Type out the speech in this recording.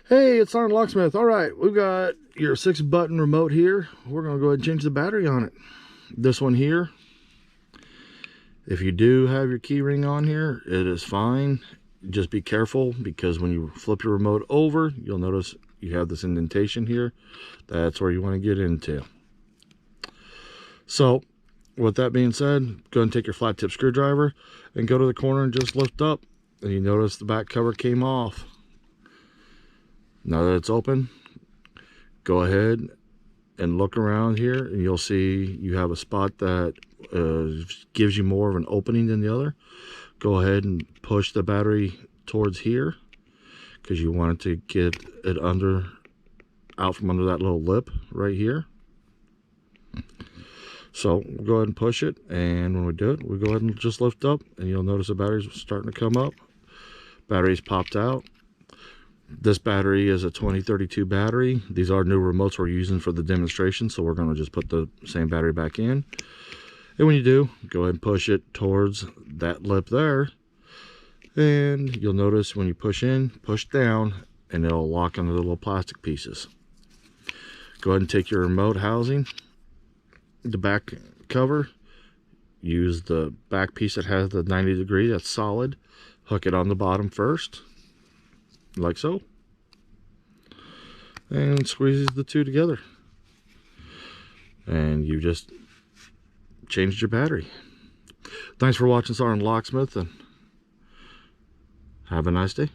Hey, it's SgtLocksmith. All right, we've got your 6-button remote here. We're going to go ahead and change the battery on it. This one here, if you do have your key ring on here, it is fine. Just be careful, because when you flip your remote over, you'll notice you have this indentation here. That's where you want to get into. So with that being said, go ahead and take your flat tip screwdriver and go to the corner and just lift up, and you notice the back cover came off. Now that it's open, go ahead and look around here, and you'll see you have a spot that gives you more of an opening than the other. Go ahead and push the battery towards here, because you want it to get it out from under that little lip right here. So we'll go ahead and push it, and when we do it, we go ahead and just lift up, and you'll notice the battery's starting to come up. Battery's popped out. This battery is a 2032 battery. These are new remotes we're using for the demonstration, so we're going to just put the same battery back in. And when you do, go ahead and push it towards that lip there. And you'll notice when you push in, push down, and it'll lock onto the little plastic pieces. Go ahead and take your remote housing, the back cover, use the back piece that has the 90 degree, that's solid. Hook it on the bottom first, like so, and squeeze the two together, and you just changed your battery. Thanks for watching SgtLocksmith, and have a nice day.